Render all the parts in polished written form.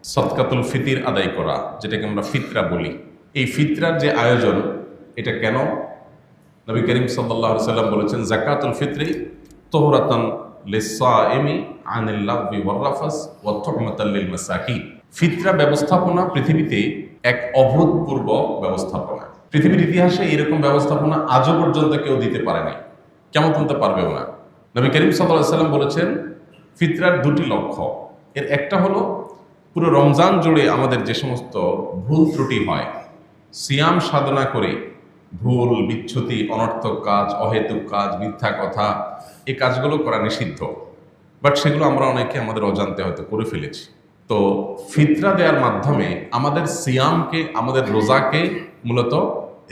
সদকাতুল ফিতির আদায় করা, যেটাকে আমরা ফিতরা বলি। এই ফিতরার যে আয়োজন, এটা কেন? নবী করিম সাল্লাল্লাহু আলাইহি সাল্লাম বলেছেন, যাকাতুল ফিতরি তুহরাতান লিস-সাইমি আনিল লাগবি ওয়ার রাফাস ওয়া তুহমাতাল লিল মাসাকিন। ফিতরা ব্যবস্থাপনা পৃথিবীতে এক অভূতপূর্ব ব্যবস্থাপনা। পৃথিবীর ইতিহাসে এরকম ব্যবস্থাপনা আজও পর্যন্ত কেউ দিতে পারে নাই, কেমন করতে পারবেও না। নবী করিম সাল্লাল্লাহু আলাইহি সাল্লাম বলেছেন, ফিতরার দুটি লক্ষ্য। এর একটা হলো পুরো রমজান জুড়ে আমাদের যে সমস্ত ভুল ত্রুটি হয়, সিয়াম সাধনা করে ভুল, বিচ্যুতি, অনর্থক কাজ, অহেতুক কাজ, মিথ্যা কথা, এই কাজগুলো করা নিষিদ্ধ, বাট সেগুলো আমরা অনেকে আমাদের অজান্তে হয়তো করে ফেলেছি। তো ফিতরা দেওয়ার মাধ্যমে আমাদের সিয়ামকে, আমাদের রোজাকে মূলত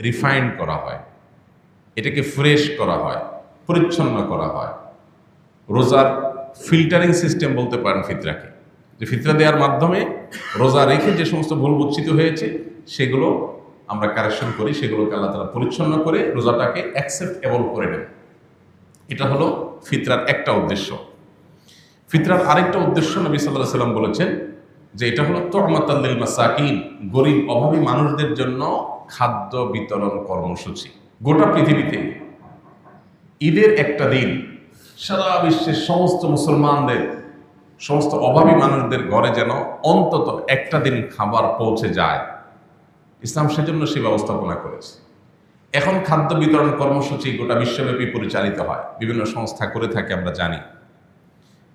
রিফাইন্ড করা হয়, এটাকে ফ্রেশ করা হয়, পরিচ্ছন্ন করা হয়। রোজার ফিল্টারিং সিস্টেম বলতে পারেন ফিতরাকে, যে ফিতরা দেওয়ার মাধ্যমে রোজা রেখে যে সমস্ত ভুল বুচ্ছিত হয়েছে সেগুলো আমরা কারেকশন করি, সেগুলোকে আল্লাহ তাআলা পরিচ্ছন্ন করে রোজাটাকে অ্যাকসেপ্টেবল করে নেন। এটা হলো ফিতরার একটা উদ্দেশ্য। ফিতরার আরেকটা উদ্দেশ্য নবী সাল্লাল্লাহু আলাইহি সাল্লাম বলেছেন যে এটা হলো তুহমাতাল লিল মাসাকিন, গরিব অভাবী মানুষদের জন্য খাদ্য বিতরণ কর্মসূচি। গোটা পৃথিবীতে ঈদের একটা দিন সারা বিশ্বের সমস্ত মুসলমানদের, সমস্ত অভাবী মানুষদের ঘরে যেন অন্তত একটা দিন খাবার পৌঁছে যায়, ইসলাম সেজন্য সে ব্যবস্থাপনা করেছে। এখন খাদ্য বিতরণ কর্মসূচি গোটা বিশ্বব্যাপী পরিচালিত হয়, বিভিন্ন সংস্থা করে থাকে, আমরা জানি।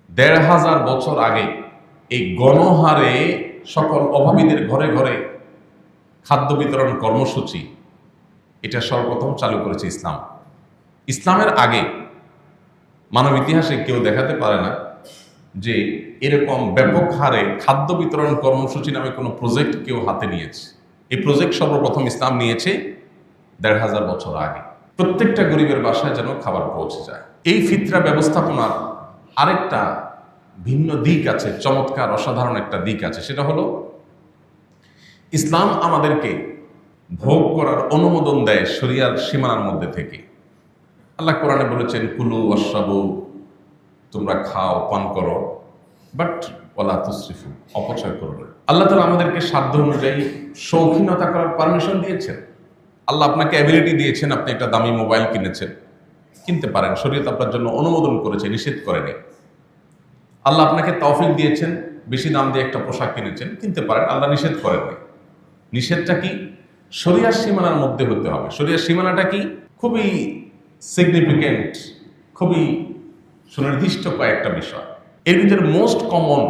১৫০০ বছর আগে এই গণহারে সকল অভাবীদের ঘরে ঘরে খাদ্য বিতরণ কর্মসূচি, এটা সর্বপ্রথম চালু করেছে ইসলাম। ইসলামের আগে মানব ইতিহাসে কেউ দেখাতে পারে না যে এরকম ব্যাপক হারে খাদ্য বিতরণ কর্মসূচি নামে কোনো প্রজেক্ট কেউ হাতে নিয়েছে। এই প্রজেক্ট সর্বপ্রথম ইসলাম নিয়েছে ১৫০০ বছর আগে। প্রত্যেকটা গরিবের বাসায় যেন খাবার পৌঁছে যায়। এই ফিতরা ব্যবস্থাপনার আরেকটা ভিন্ন দিক আছে, চমৎকার অসাধারণ একটা দিক আছে। সেটা হলো ইসলাম আমাদেরকে ভোগ করার অনুমোদন দেয় শরিয়ার সীমানার মধ্যে থেকে। আল্লাহ কোরআনে বলেছেন, কুলু ওয়াশরাবু, তোমরা খাও, পান করো, বাট ওয়ালা তুসরিফু, অপচয় করো না। আল্লাহ তাআলা আমাদেরকে সাধ্য অনুযায়ী শৌখিনতা করার পারমিশন দিয়েছেন। আল্লাহ আপনাকে অ্যাবিলিটি দিয়েছেন, আপনি একটা দামি মোবাইল কিনেছেন, কিনতে পারেন, শরীয়ত আপনার জন্য অনুমোদন করেছে, নিষেধ করেনি। আল্লাহ আপনাকে তৌফিক দিয়েছেন, বেশি দাম দিয়ে একটা পোশাক কিনেছেন, কিনতে পারেন, আল্লাহ নিষেধ করেননি। নিষেধটা কি? শরিয়ার সীমানার মধ্যে হতে হবে। শরিয়ার সীমানাটা কি? খুবই সিগনিফিকেন্ট, খুবই সুনির্দিষ্ট কয়েকটা বিষয়। এর ভিতরে মোস্ট কমন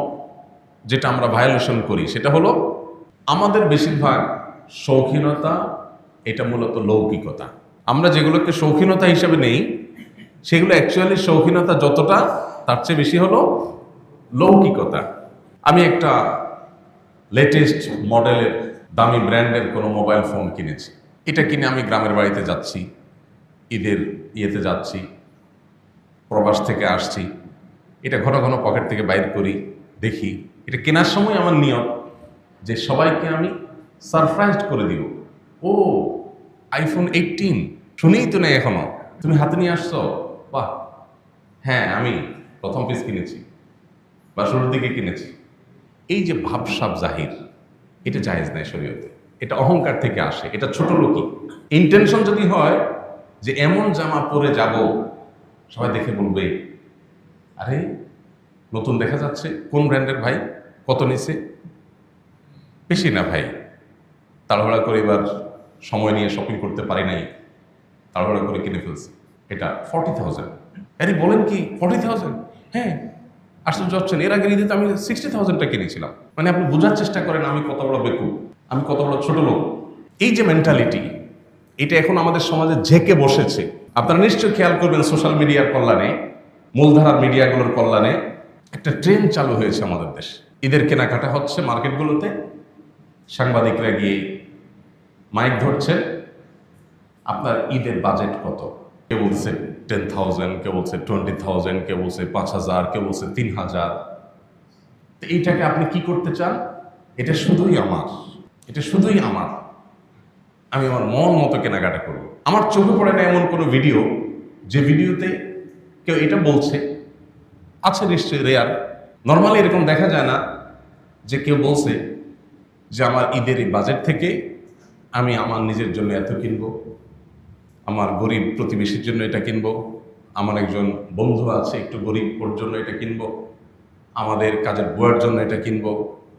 যেটা আমরা ভায়োলেশন করি সেটা হলো আমাদের বেশিরভাগ শৌখিনতা, এটা মূলত লৌকিকতা। আমরা যেগুলোকে শৌখিনতা হিসেবে নেই, সেগুলো অ্যাকচুয়ালি শৌখিনতা যতটা, তার চেয়ে বেশি হলো লৌকিকতা। আমি একটা লেটেস্ট মডেলের দামি ব্র্যান্ডের কোনো মোবাইল ফোন কিনেছি। এটা কিনে আমি গ্রামের বাড়িতে যাচ্ছি, ঈদের ইয়েতে যাচ্ছি, প্রবাস থেকে আসছি, এটা ঘন ঘন পকেট থেকে বাইর করি, দেখি। এটা কেনার সময় আমার নিয়ম যে সবাইকে আমি সারপ্রাইজড করে দিব। ও, আইফোন 18 শুনেই তো নেই এখনো, তুমি হাতে নিয়ে আসছো, বাহ। হ্যাঁ, আমি প্রথম পিস কিনেছি বা শুরুর দিকে কিনেছি। এই যে ভাবসাব জাহির, এটা জায়েজ নাই শরীয়তে। এটা অহংকার থেকে আসে, এটা ছোট লোকই। ইন্টেনশন যদি হয় যে এমন জামা পরে যাব সবাই দেখে বলবে, আরে নতুন দেখা যাচ্ছে, কোন ব্র্যান্ডের ভাই, কত নিছে? বেশি না ভাই, তাড়াহুড়া করে এবার সময় নিয়ে শপিং করতে পারি নাই, তাড়াহুড়া করে কিনে ফেলছি, এটা 40,000। আরে বলেন কি 40,000? হ্যাঁ, আশ্চর্য হচ্ছেন, এর আগে ঈদে তো আমি 60,000টা কিনেছিলাম। মানে আপনি বোঝার চেষ্টা করেন আমি কত বড় বেকুব, আমি কত বড় ছোট লোক। এই যে মেন্টালিটি, এটা এখন আমাদের সমাজে ঝেঁকে বসেছে। আপনারা নিশ্চয়ই খেয়াল করবেন, সোশ্যাল মিডিয়ার কল্যাণে, মূলধারার মিডিয়াগুলোর কল্যাণে একটা ট্রেন্ড চালু হয়েছে আমাদের দেশে। ঈদের কেনাকাটা হচ্ছে মার্কেটগুলোতে, সাংবাদিকরা গিয়ে মাইক ধরছেন, আপনার ঈদের বাজেট কত? কেউ বলছে 10,000, কেউ বলছে 20,000, কেউ বলছে 5,000, কেউ বলছে 3,000। তো এইটাকে আপনি কি করতে চান? এটা শুধুই আমার, এটা শুধুই আমার, আমি আমার মন মতো কেনাকাটা করব। আমার চোখে পড়ে না এমন কোনো ভিডিও যে ভিডিওতে কেউ এটা বলছে, আছে নিশ্চয়ই, রেয়ার, নর্মালি এরকম দেখা যায় না যে কেউ বলছে যে আমার ঈদের এই বাজেট থেকে আমি আমার নিজের জন্য এত কিনবো, আমার গরিব প্রতিবেশীর জন্য এটা কিনবো, আমার একজন বন্ধু আছে একটু গরিব, ওর জন্য এটা কিনবো, আমাদের কাজের বুয়ার জন্য এটা কিনবো,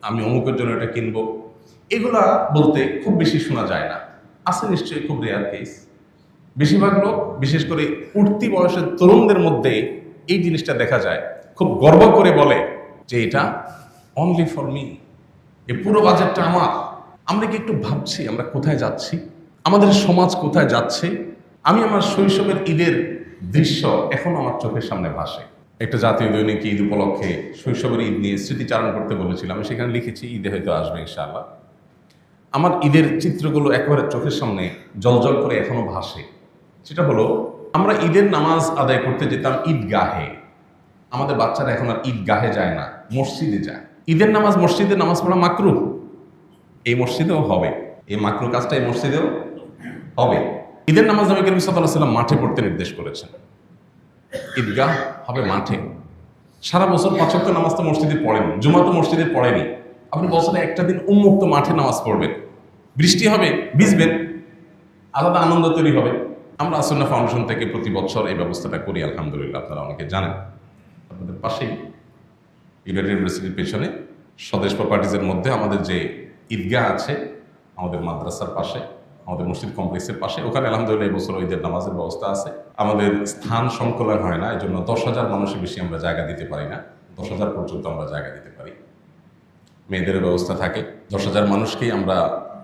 আমি অমুকের জন্য এটা কিনবো। এগুলা বলতে খুব বেশি শোনা যায় না, আছে নিশ্চয়ই, খুব রেয়ার কেস। বেশিরভাগ লোক, বিশেষ করে উঠতি বয়সের তরুণদের মধ্যে এই জিনিসটা দেখা যায়, খুব গর্ব করে বলে যে এটা অনলি ফর মি, এই পুরো বাজেটটা আমার। আমরা কি একটু ভাবছি আমরা কোথায় যাচ্ছি, আমাদের সমাজ কোথায় যাচ্ছে? আমি আমার শৈশবের ঈদের দৃশ্য এখন আমার চোখের সামনে ভাসে। একটা জাতীয় দৈনিক ঈদ উপলক্ষে শৈশবের ঈদ নিয়ে স্মৃতিচারণ করতে বলেছিলাম, আমি সেখানে লিখেছি ঈদে হয়তো আসবে ইনশাআল্লাহ। আমার ঈদের চিত্রগুলো একেবারে চোখের সামনে জলজল করে এখনো ভাসে। সেটা হলো, আমরা ঈদের নামাজ আদায় করতে যেতাম ঈদগাহে। আমাদের বাচ্চারা এখন আর ঈদগাহে যায় না, মসজিদে যায়। ঈদের নামাজ মসজিদে নামাজ পড়া মাকরুহ, এই মসজিদেও হবে। এই মাকরুহ কাজটা এই মসজিদেও হবে। ঈদের নামাজ নবী করিম সাল্লাল্লাহু আলাইহি ওয়াসাল্লাম মাঠে পড়তে নির্দেশ করেছেন। ঈদগাহ হবে মাঠে। সারা বছর 5 ওয়াক্ত নামাজ তো মসজিদে পড়েন, জুমা তো মসজিদে পড়েনি। আপনি বছরে একটা দিন উন্মুক্ত মাঠে নামাজ পড়বেন, বৃষ্টি হবে, ভিজবেন, আলাদা আনন্দ তৈরি হবে। আমরা আসুন্নাহ ফাউন্ডেশন থেকে প্রতি বছর এই ব্যবস্থাটা করি, আলহামদুলিল্লাহ। আপনারা অনেকে জানেন, আপনাদের পাশেই ইউনাইটেড ইউনিভার্সিটির পেছনে স্বদেশ প্রপার্টিজের মধ্যে আমাদের যে ঈদগাহ আছে, আমাদের মাদ্রাসার পাশে, আমাদের মসজিদ কমপ্লেক্সের পাশে, ওখানে আলহামদুলিল্লাহ এই বছর ঈদের নামাজের ব্যবস্থা আছে। আমাদের স্থান সংকুলন হয় না, এই জন্য 10,000 মানুষের বেশি আমরা জায়গা দিতে পারি না। 10,000 পর্যন্ত আমরা জায়গা দিতে পারি, মেয়েদেরও ব্যবস্থা থাকে। 10,000 মানুষকেই আমরা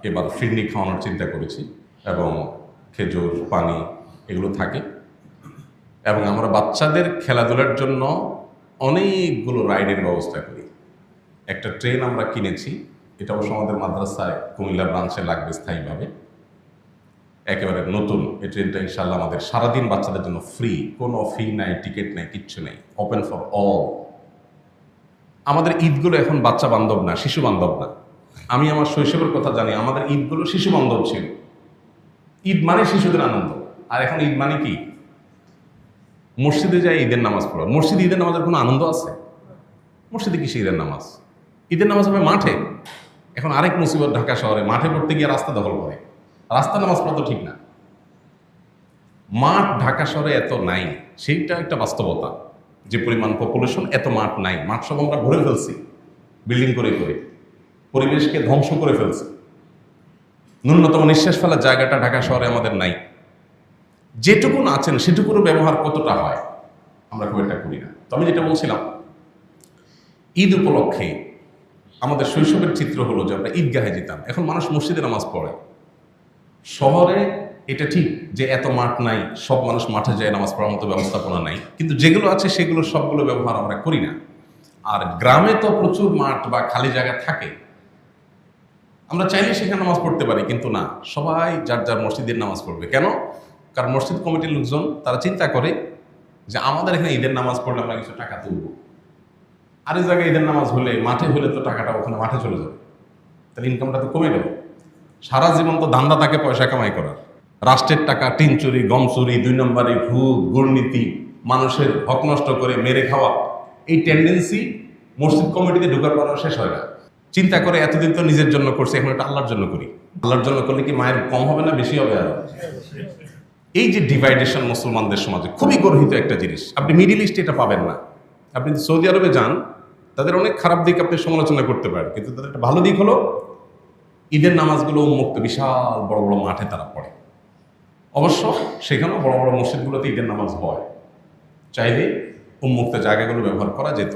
এবার ফিরনি খাওয়ানোর চিন্তা করেছি, এবং খেজুর, পানি এগুলো থাকে। এবং আমরা বাচ্চাদের খেলাধুলার জন্য অনেকগুলো রাইডের ব্যবস্থা করি। একটা ট্রেন আমরা কিনেছি, এটা অবশ্য আমাদের মাদ্রাসায় কুমিল্লা ব্রাঞ্চে লাগবে স্থায়ীভাবে, একেবারে নতুন। এই ট্রেনটা ইনশাল্লাহ আমাদের সারাদিন বাচ্চাদের জন্য ফ্রি, কোনো ফি নাই, টিকিট নেই, কিচ্ছু নেই, ওপেন ফর অল। আমাদের ঈদগুলো এখন বাচ্চা বান্ধব না, শিশু বান্ধব না। আমি আমার শৈশবের কথা জানি, আমাদের ঈদগুলো শিশু বান্ধব ছিল। ঈদ মানে শিশুদের আনন্দ। আর এখন ঈদ মানে কি? মসজিদে যায় ঈদের নামাজ পড়া। মসজিদে ঈদের নামাজের কোনো আনন্দ আছে? মসজিদে কিসে ঈদের নামাজ? ঈদের নামাজ হবে মাঠে। এখন আরেক মুসিবত, ঢাকা শহরে মাঠে পড়তে গিয়ে রাস্তা দখল করে। রাস্তা নামাজ পড়া তো ঠিক না। মাঠ ঢাকা শহরে এত নাই, সেইটা একটা বাস্তবতা। যে পরিমাণ পপুলেশন, এত মাঠ নাই। মাঠ সব আমরা ভরে ফেলছি বিল্ডিং করে করে, পরিবেশকে ধ্বংস করে ফেলছি। ন্যূনতম নিঃশ্বাস ফেলার জায়গাটা ঢাকা শহরে আমাদের নাই। যেটুকুন আছেন সেটুকুরও ব্যবহার কতটা হয় আমরা খুব একটা করি না। তো আমি যেটা বলছিলাম, ঈদ উপলক্ষে আমাদের শৈশবের চিত্র হলো যে আমরা ঈদগাহে যেতাম। এখন মানুষ মসজিদে নামাজ পড়ে। শহরে এটা ঠিক যে এত মাঠ নাই, সব মানুষ মাঠে যায় নামাজ পড়ার মতো ব্যবস্থাপনা নাই, কিন্তু যেগুলো আছে সেগুলো সবগুলো ব্যবহার আমরা করি না। আর গ্রামে তো প্রচুর মাঠ বা খালি জায়গা থাকে, আমরা চাইলে সেখানে নামাজ পড়তে পারি, কিন্তু না, সবাই যার যার মসজিদের নামাজ পড়বে। কেন? কারণ মসজিদ কমিটির লোকজন তারা চিন্তা করে যে আমাদের এখানে ঈদের নামাজ পড়লে আমরা কিছু টাকা তুলব, আর এই জায়গায় ঈদের নামাজ হলে, মাঠে হলে তো টাকাটা ওখানে মাঠে চলে যাবে, তাহলে ইনকামটা তো কমে গেল। সারা জীবন তো ধান্দা থাকে পয়সা কামাই করার, রাষ্ট্রের টাকা টিন চুরি, গম চুরি, 2 নম্বরে ঘুষ, দুর্নীতি, মানুষের হক নষ্ট করে মেরে খাওয়া, এই টেন্ডেন্সি মসজিদ কমিটিতে ঢোকার পরও শেষ হয় না। চিন্তা করে এতদিন তো নিজের জন্য করছি, এখন এটা আল্লাহর জন্য করি। আল্লাহর জন্য করলে কি মায়ের কম হবে না বেশি হবে? আর এই যে ডিভাইডেশন মুসলমানদের সমাজে খুবই গর্হিত একটা জিনিস। আপনি মিডিল ইস্টে এটা পাবেন না। আপনি সৌদি আরবে যান, তাদের অনেক খারাপ দিক আপনি সমালোচনা করতে পারেন, কিন্তু তাদের একটা ভালো দিক হলো ঈদের নামাজগুলো উন্মুক্ত, বিশাল বড় বড় মাঠে তারা পড়ে। অবশ্য সেখানেও বড় বড় মসজিদগুলোতে ঈদের নামাজ হয়, চাইলে উন্মুক্ত জায়গাগুলো ব্যবহার করা যেত।